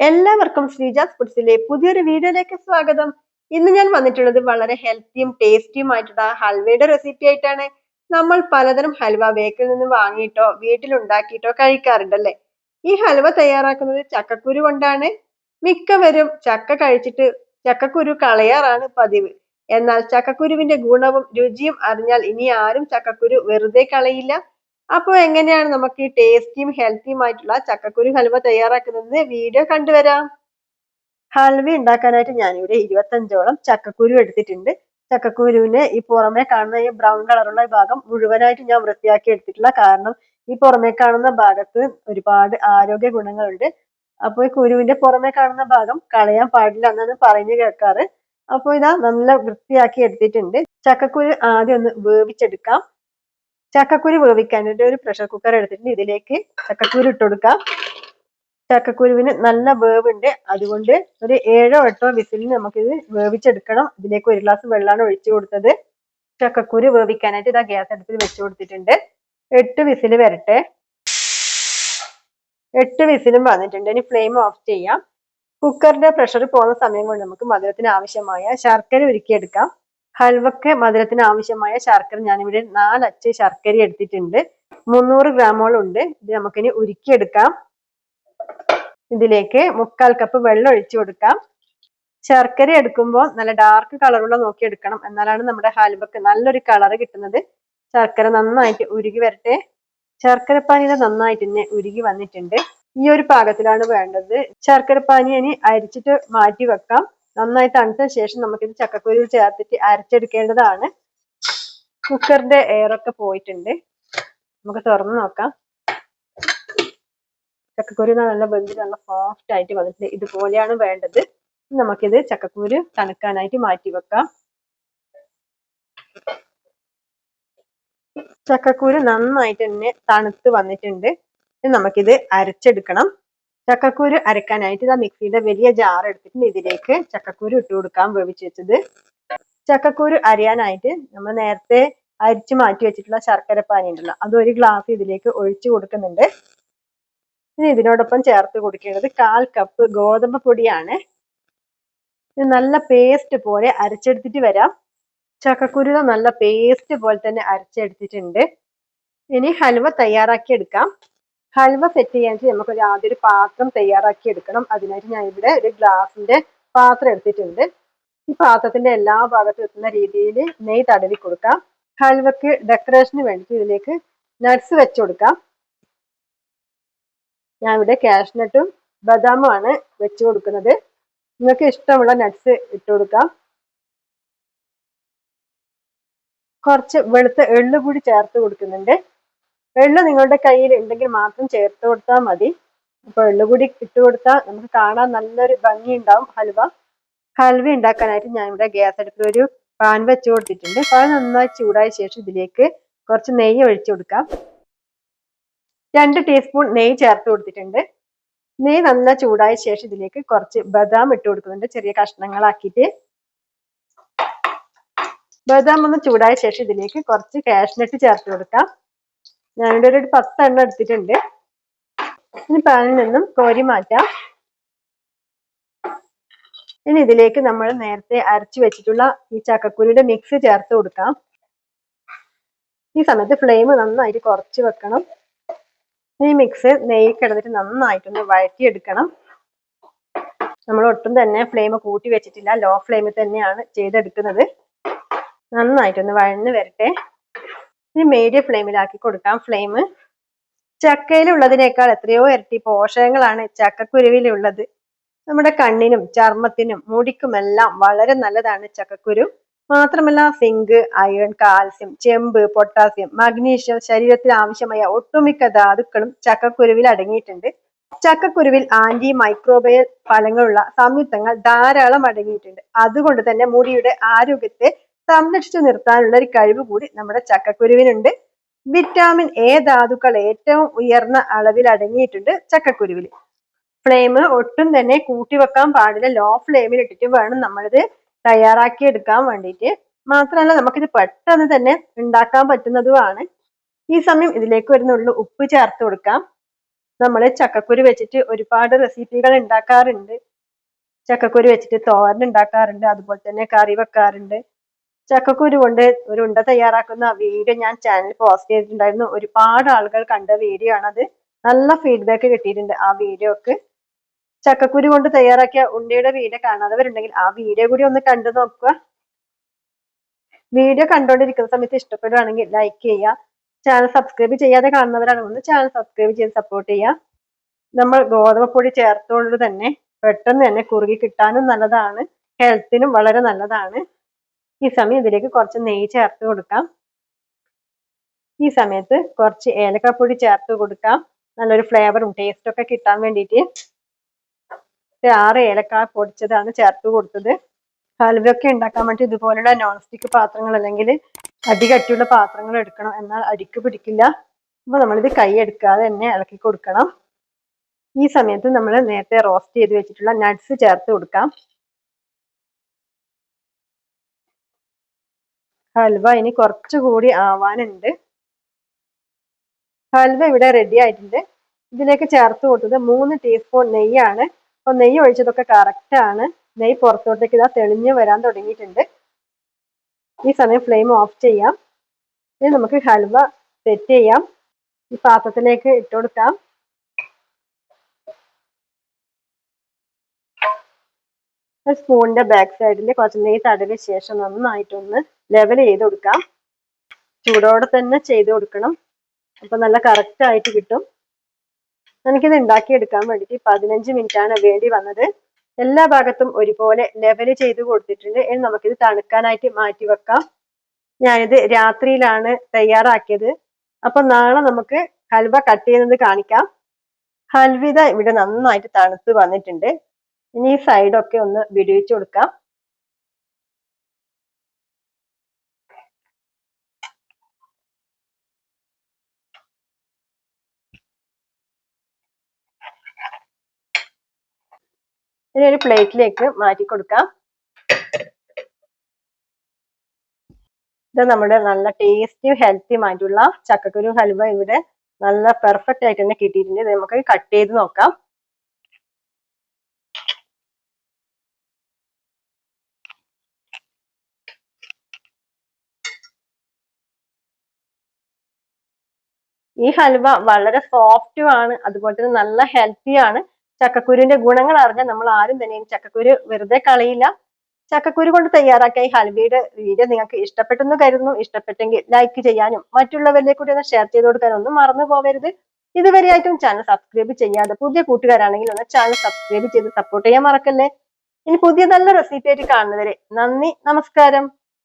എല്ലാവർക്കും ശ്രീജാസ് ഫുഡ്സിലെ പുതിയൊരു വീഡിയോയിലേക്ക് സ്വാഗതം. ഇന്ന് ഞാൻ വന്നിട്ടുള്ളത് വളരെ ഹെൽത്തിയും ടേസ്റ്റിയും ആയിട്ടുള്ള ഹൽവയുടെ റെസിപ്പി ആയിട്ടാണ്. നമ്മൾ പലതരം ഹൽവ ബേക്കറിൽ നിന്ന് വാങ്ങിയിട്ടോ വീട്ടിലുണ്ടാക്കിയിട്ടോ കഴിക്കാറുണ്ടല്ലേ. ഈ ഹൽവ തയ്യാറാക്കുന്നത് ചക്കക്കുരു കൊണ്ടാണ്. മിക്കവരും ചക്ക കഴിച്ചിട്ട് ചക്കക്കുരു കളയാറാണ് പതിവ്. എന്നാൽ ചക്കക്കുരുവിന്റെ ഗുണവും രുചിയും അറിഞ്ഞാൽ ഇനി ആരും ചക്കക്കുരു വെറുതെ കളയില്ല. അപ്പോൾ എങ്ങനെയാണ് നമുക്ക് ഈ ടേസ്റ്റിയും ഹെൽത്തിയും ആയിട്ടുള്ള ചക്കക്കുരു ഹൽവ തയ്യാറാക്കുന്നത് വീഡിയോ കണ്ടുവരാം. ഹൽവ ഉണ്ടാക്കാനായിട്ട് ഞാനിവിടെ 25ഓളം ചക്കക്കുരു എടുത്തിട്ടുണ്ട്. ചക്കക്കുരുവിന് ഈ പുറമെ കാണുന്ന ഈ ബ്രൗൺ കളറുള്ള ഭാഗം മുഴുവനായിട്ട് ഞാൻ വൃത്തിയാക്കി എടുത്തിട്ടില്ല. കാരണം ഈ പുറമെ കാണുന്ന ഭാഗത്ത് ഒരുപാട് ആരോഗ്യ ഗുണങ്ങളുണ്ട്. അപ്പോൾ ഈ കുരുവിന്റെ പുറമെ കാണുന്ന ഭാഗം കളയാൻ പാടില്ല എന്നാണ് പറഞ്ഞു കേൾക്കാറ്. അപ്പോൾ ഇതാ നല്ല വൃത്തിയാക്കി എടുത്തിട്ടുണ്ട്. ചക്കക്കുരു ആദ്യം ഒന്ന് വേവിച്ചെടുക്കാം. ചക്കക്കുരു വേവിക്കാനായിട്ട് ഒരു പ്രഷർ കുക്കർ എടുത്തിട്ട് ഇതിലേക്ക് ചക്കക്കുരു ഇട്ട് കൊടുക്കാം. ചക്കക്കുരുവിന് നല്ല വേവുണ്ട്, അതുകൊണ്ട് ഒരു 7 or 8 വിസിലിന് നമുക്കിത് വേവിച്ചെടുക്കണം. ഇതിലേക്ക് 1 ഗ്ലാസ് വെള്ളമാണ് ഒഴിച്ചു കൊടുത്തത്. ചക്കക്കുരു വേവിക്കാനായിട്ട് ഇതാ ഗ്യാസ് അടുപ്പിൽ വെച്ച് കൊടുത്തിട്ടുണ്ട്. 8 വിസിൽ വരട്ടെ. 8 വിസിലും വന്നിട്ടുണ്ട്. ഇനി ഫ്ലെയിം ഓഫ് ചെയ്യാം. കുക്കറിന്റെ പ്രഷർ പോകുന്ന സമയം കൊണ്ട് നമുക്ക് മധുരത്തിന് ആവശ്യമായ ശർക്കര ഉരുക്കിയെടുക്കാം. ഹൽവക്ക് മധുരത്തിന് ആവശ്യമായ ശർക്കര ഞാനിവിടെ 4 അച്ച് ശർക്കര എടുത്തിട്ടുണ്ട്. 300 ഗ്രാമോളം ഉണ്ട്. ഇത് നമുക്കിനി ഉരുക്കിയെടുക്കാം. ഇതിലേക്ക് 1/4 കപ്പ് വെള്ളം ഒഴിച്ചു കൊടുക്കാം. ശർക്കര എടുക്കുമ്പോൾ നല്ല ഡാർക്ക് കളറുള്ള നോക്കി എടുക്കണം, എന്നാലാണ് നമ്മുടെ ഹൽവക്ക് നല്ലൊരു കളർ കിട്ടുന്നത്. ശർക്കര നന്നായിട്ട് ഉരുകി വരട്ടെ. ശർക്കര പാനി നന്നായിട്ട് തന്നെ ഉരുകി വന്നിട്ടുണ്ട്. ഈ ഒരു പാകത്തിലാണ് വേണ്ടത്. ശർക്കര പാനി ഇനി അരിച്ചിട്ട് മാറ്റി വെക്കാം. നന്നായി തണുത്ത ശേഷം നമുക്കിത് ചക്കക്കുരു ചേർത്തിട്ട് അരച്ചെടുക്കേണ്ടതാണ്. കുക്കറിന്റെ എയറൊക്കെ പോയിട്ടുണ്ട്. നമുക്ക് തുറന്നു നോക്കാം. ചക്കക്കുരു നല്ല വെന്ത് നല്ല സോഫ്റ്റ് ആയിട്ട് വന്നിട്ടുണ്ട്. ഇതുപോലെയാണ് വേണ്ടത്. നമുക്കിത് ചക്കക്കുരു തണുക്കാനായിട്ട് മാറ്റി വെക്കാം. ചക്കക്കുരു നന്നായിട്ട് തന്നെ തണുത്ത് വന്നിട്ടുണ്ട്. നമുക്കിത് അരച്ചെടുക്കണം. ചക്കക്കുരു അരക്കാനായിട്ട് ഇതാ മിക്സിയുടെ വലിയ ജാർ എടുത്തിട്ടുണ്ട്. ഇതിലേക്ക് ചക്കക്കുരു ഇട്ട് കൊടുക്കാം, വേവിച്ച് വെച്ചത്. ചക്കക്കുരു അരിയാനായിട്ട് നമ്മൾ നേരത്തെ അരിച്ചു മാറ്റി വെച്ചിട്ടുള്ള ശർക്കര പാനി ഉണ്ടല്ലോ, അത് 1 ഗ്ലാസ് ഇതിലേക്ക് ഒഴിച്ചു കൊടുക്കുന്നുണ്ട്. ഇനി ഇതിനോടൊപ്പം ചേർത്ത് കൊടുക്കേണ്ടത് 1/4 കപ്പ് ഗോതമ്പ് പൊടിയാണ്. ഇത് നല്ല പേസ്റ്റ് പോലെ അരച്ചെടുത്തിട്ട് വരാം. ചക്കക്കുരു നല്ല പേസ്റ്റ് പോലെ തന്നെ അരച്ചെടുത്തിട്ടുണ്ട്. ഇനി ഹൽവ തയ്യാറാക്കി എടുക്കാം. ഹൽവ സെറ്റ് ചെയ്യാനായിട്ട് നമുക്ക് ആദ്യം ഒരു പാത്രം തയ്യാറാക്കി എടുക്കണം. അതിനായിട്ട് ഞാൻ ഇവിടെ ഒരു ഗ്ലാസിന്റെ പാത്രം എടുത്തിട്ടുണ്ട്. ഈ പാത്രത്തിന്റെ എല്ലാ ഭാഗത്തും എത്തുന്ന രീതിയിൽ നെയ്യ് തടവി കൊടുക്കാം. ഹൽവക്ക് ഡെക്കറേഷന് വേണ്ടിയിട്ട് ഇതിലേക്ക് നട്ട്സ് വെച്ചു കൊടുക്കാം. ഞാൻ ഇവിടെ കാഷ്നട്ടും ബദാമുമാണ് വെച്ചു കൊടുക്കുന്നത്. നിങ്ങൾക്ക് ഇഷ്ടമുള്ള നട്ട്സ് ഇട്ട് കൊടുക്കാം. കുറച്ച് വെളുത്ത എള്ള് കൂടി ചേർത്ത് കൊടുക്കുന്നുണ്ട്. എള്ള് നിങ്ങളുടെ കയ്യിൽ ഉണ്ടെങ്കിൽ മാത്രം ചേർത്ത് കൊടുത്താൽ മതി. അപ്പൊ എള്ള് കൂടി ഇട്ട് കൊടുത്താൽ നമുക്ക് കാണാൻ നല്ലൊരു ഭംഗി ഉണ്ടാവും ഹൽവ. ഹൽവ ഉണ്ടാക്കാനായിട്ട് ഞാൻ ഇവിടെ ഗ്യാസ് അടുപ്പിൽ ഒരു പാൻ വെച്ച് കൊടുത്തിട്ടുണ്ട്. പാൻ നന്നായി ചൂടായ ശേഷം ഇതിലേക്ക് കുറച്ച് നെയ്യ് ഒഴിച്ചു കൊടുക്കാം. 2 ടീസ്പൂൺ നെയ്യ് ചേർത്ത് കൊടുത്തിട്ടുണ്ട്. നെയ്യ് നല്ല ചൂടായ ശേഷം ഇതിലേക്ക് കുറച്ച് ബദാം ഇട്ട് കൊടുക്കുന്നുണ്ട്, ചെറിയ കഷ്ണങ്ങളാക്കിയിട്ട്. ബദാം ഒന്ന് ചൂടായ ശേഷം ഇതിലേക്ക് കുറച്ച് കാഷ്നട്ട് ചേർത്ത് കൊടുക്കാം. ഞാനിവിടെ ഒരു 10 എണ്ണം എടുത്തിട്ടുണ്ട്. ഇനി പാനിൽ നിന്നും കോരി മാറ്റാം. ഇനി ഇതിലേക്ക് നമ്മൾ നേരത്തെ അരച്ചു വെച്ചിട്ടുള്ള ഈ ചക്കക്കുരുയുടെ മിക്സ് ചേർത്ത് കൊടുക്കാം. ഈ സമയത്ത് ഫ്ലെയിം നന്നായിട്ട് കുറച്ച് വെക്കണം. ഈ മിക്സ് നെയ്യ് കിടന്നിട്ട് നന്നായിട്ടൊന്ന് വഴറ്റിയെടുക്കണം. നമ്മൾ ഒട്ടും തന്നെ ഫ്ലെയിം കൂട്ടി വെച്ചിട്ടില്ല, ലോ ഫ്ലെയിമിൽ തന്നെയാണ് ചെയ്തെടുക്കുന്നത്. നന്നായിട്ടൊന്ന് വഴന്ന് വരട്ടെ. ഇനി മീഡിയം ഫ്ലെയിമിലാക്കി കൊടുക്കാം ഫ്ലെയിം. ചക്കയിലുള്ളതിനേക്കാൾ എത്രയോ ഇരട്ടി പോഷകങ്ങളാണ് ചക്കക്കുരുവിലുള്ളത്. നമ്മുടെ കണ്ണിനും ചർമ്മത്തിനും മുടിക്കുമെല്ലാം വളരെ നല്ലതാണ് ചക്കക്കുരു. മാത്രമല്ല സിങ്ക്, അയൺ, കാൽസ്യം, ചെമ്പ്, പൊട്ടാസ്യം, മഗ്നീഷ്യം, ശരീരത്തിന് ആവശ്യമായ ഒട്ടുമിക്ക ധാതുക്കളും ചക്കക്കുരുവിൽ അടങ്ങിയിട്ടുണ്ട്. ചക്കക്കുരുവിൽ ആന്റി മൈക്രോബയൽ ഫലങ്ങളുള്ള സംയുക്തങ്ങൾ ധാരാളം അടങ്ങിയിട്ടുണ്ട്. അതുകൊണ്ട് തന്നെ മുടിയുടെ ആരോഗ്യത്തെ സംരക്ഷിച്ചു നിർത്താനുള്ള ഒരു കഴിവ് കൂടി നമ്മുടെ ചക്കക്കുരുവിനുണ്ട്. വിറ്റാമിൻ എ ധാതുക്കൾ ഏറ്റവും ഉയർന്ന അളവിൽ അടങ്ങിയിട്ടുണ്ട് ചക്കക്കുരുവിൽ. ഫ്ലെയിം ഒട്ടും തന്നെ കൂട്ടി വെക്കാൻ പാടില്ല, ലോ ഫ്ലെയിമിൽ ഇട്ടിട്ട് വേണം നമ്മളിത് തയ്യാറാക്കി എടുക്കാൻ വേണ്ടിയിട്ട്. മാത്രമല്ല നമുക്കിത് പെട്ടെന്ന് തന്നെ ഉണ്ടാക്കാൻ പറ്റുന്നതുമാണ്. ഈ സമയം ഇതിലേക്ക് വരുന്നുള്ള ഉപ്പ് ചേർത്ത് കൊടുക്കാം. നമ്മൾ ചക്കക്കുരു വെച്ചിട്ട് ഒരുപാട് റെസിപ്പികൾ ഉണ്ടാക്കാറുണ്ട്. ചക്കക്കുരു വെച്ചിട്ട് തോരൻ ഉണ്ടാക്കാറുണ്ട്, അതുപോലെ തന്നെ കറി വെക്കാറുണ്ട്. ചക്കക്കുരു കൊണ്ട് ഒരു ഉണ്ട തയ്യാറാക്കുന്ന വീഡിയോ ഞാൻ ചാനലിൽ പോസ്റ്റ് ചെയ്തിട്ടുണ്ടായിരുന്നു. ഒരുപാട് ആളുകൾ കണ്ട വീഡിയോ ആണത്. നല്ല ഫീഡ്ബാക്ക് കിട്ടിയിട്ടുണ്ട് ആ വീഡിയോക്ക്. ചക്കക്കുരു കൊണ്ട് തയ്യാറാക്കിയ ഉണ്ടയുടെ വീഡിയോ കാണാത്തവരുണ്ടെങ്കിൽ ആ വീഡിയോ കൂടി ഒന്ന് കണ്ടു നോക്കുക. വീഡിയോ കണ്ടുകൊണ്ടിരിക്കുന്ന സമയത്ത് ഇഷ്ടപ്പെടുകയാണെങ്കിൽ ലൈക്ക് ചെയ്യുക. ചാനൽ സബ്സ്ക്രൈബ് ചെയ്യാതെ കാണുന്നവരാണ് ഒന്ന് ചാനൽ സബ്സ്ക്രൈബ് ചെയ്ത് സപ്പോർട്ട് ചെയ്യുക. നമ്മൾ ഗോതമ്പൊടി ചേർത്തുകൊണ്ട് തന്നെ പെട്ടെന്ന് തന്നെ കുറുകി കിട്ടാനും നല്ലതാണ്, ഹെൽത്തിനും വളരെ നല്ലതാണ്. ഈ സമയം ഇതിലേക്ക് കുറച്ച് നെയ്യ് ചേർത്ത് കൊടുക്കാം. ഈ സമയത്ത് കുറച്ച് ഏലക്കപ്പൊടി ചേർത്ത് കൊടുക്കാം, നല്ലൊരു ഫ്ലേവറും ടേസ്റ്റും ഒക്കെ കിട്ടാൻ വേണ്ടിയിട്ട്. 6 ഏലക്കായ പൊടിച്ചതാണ് ചേർത്ത് കൊടുത്തത്. ഹൽവയൊക്കെ ഉണ്ടാക്കാൻ വേണ്ടി ഇതുപോലുള്ള നോൺ സ്റ്റിക്ക് പാത്രങ്ങൾ അല്ലെങ്കിൽ അടികട്ടിയുള്ള പാത്രങ്ങൾ എടുക്കണം, എന്നാൽ അടിക്ക് പിടിക്കില്ല. അപ്പൊ നമ്മളിത് കൈ എടുക്കാതെ തന്നെ ഇളക്കി കൊടുക്കണം. ഈ സമയത്ത് നമ്മൾ നേരത്തെ റോസ്റ്റ് ചെയ്ത് വെച്ചിട്ടുള്ള നട്ട്സ് ചേർത്ത് കൊടുക്കാം. ഹൽവ ഇനി കുറച്ചുകൂടി ആവാനുണ്ട്. ഹൽവ ഇവിടെ റെഡി ആയിട്ടുണ്ട്. ഇതിലേക്ക് ചേർത്ത് കൊടുത്തത് 3 ടീസ്പൂൺ നെയ്യാണ്. അപ്പൊ നെയ്യ് ഒഴിച്ചതൊക്കെ കറക്റ്റ് ആണ്. നെയ്യ് പുറത്തോട്ടേക്ക് ഇതാ തെളിഞ്ഞ് വരാൻ തുടങ്ങിയിട്ടുണ്ട്. ഈ സമയം ഫ്ലെയിം ഓഫ് ചെയ്യാം. ഇനി നമുക്ക് ഹൽവ സെറ്റ് ചെയ്യാം. ഈ പാത്രത്തിലേക്ക് ഇട്ട് കൊടുക്കാം. സ്പൂണിന്റെ ബാക്ക് സൈഡിൽ കുറച്ച് നെയ്യ് തടവിയ ശേഷം നന്നായിട്ടൊന്ന് ലെവൽ ചെയ്ത് കൊടുക്കാം. ചൂടോടെ തന്നെ ചെയ്ത് കൊടുക്കണം, അപ്പൊ നല്ല കറക്റ്റ് ആയിട്ട് കിട്ടും. എനിക്കിത് ഉണ്ടാക്കിയെടുക്കാൻ വേണ്ടിയിട്ട് 15 മിനിറ്റ് ആണ് വേണ്ടി വന്നത്. എല്ലാ ഭാഗത്തും ഒരുപോലെ ലെവൽ ചെയ്ത് കൊടുത്തിട്ടുണ്ട്. ഇനി നമുക്കിത് തണുക്കാനായിട്ട് മാറ്റി വെക്കാം. ഞാനിത് രാത്രിയിലാണ് തയ്യാറാക്കിയത്. അപ്പൊ നാളെ നമുക്ക് ഹൽവ കട്ട് ചെയ്യുന്നത് കാണിക്കാം. ഹൽവിത ഇവിടെ നന്നായിട്ട് തണുത്ത് വന്നിട്ടുണ്ട്. ഇനി ഈ സൈഡൊക്കെ ഒന്ന് വിടുവിച്ചു കൊടുക്കാം. ഇനി ഒരു പ്ലേറ്റിലേക്ക് മാറ്റി കൊടുക്കാം. ഇത് നമ്മുടെ നല്ല ടേസ്റ്റിയും ഹെൽത്തിയുമായിട്ടുള്ള ചക്കക്കുരു ഹൽവ ഇവിടെ നല്ല പെർഫെക്റ്റ് ആയിട്ട് തന്നെ കിട്ടിയിട്ടുണ്ട്. ഇത് നമുക്ക് കട്ട് ചെയ്ത് നോക്കാം. ഈ ഹൽവ വളരെ സോഫ്റ്റും ആണ്, അതുപോലെ തന്നെ നല്ല ഹെൽത്തി ആണ്. ചക്കക്കുരുവിന്റെ ഗുണങ്ങൾ അറിഞ്ഞാൽ നമ്മൾ ആരും തന്നെ ചക്കക്കുരു വെറുതെ കളയില്ല. ചക്കക്കുരു കൊണ്ട് തയ്യാറാക്കിയ ഈ ഹൽവയുടെ വീഡിയോ നിങ്ങൾക്ക് ഇഷ്ടപ്പെട്ടെന്ന് കരുതുന്നു. ഇഷ്ടപ്പെട്ടെങ്കിൽ ലൈക്ക് ചെയ്യാനും മറ്റുള്ളവരിലേക്ക് കൂടി ഒന്ന് ഷെയർ ചെയ്ത് കൊടുക്കാനും ഒന്നും മറന്നു പോകരുത്. ഇതുവരെയായിട്ടും ചാനൽ സബ്സ്ക്രൈബ് ചെയ്യാതെ പുതിയ കൂട്ടുകാരാണെങ്കിൽ ഒന്ന് ചാനൽ സബ്സ്ക്രൈബ് ചെയ്ത് സപ്പോർട്ട് ചെയ്യാൻ മറക്കല്ലേ. ഇനി പുതിയ നല്ല റെസിപ്പി ആയിട്ട് കാണുന്നവരെ നന്ദി, നമസ്കാരം.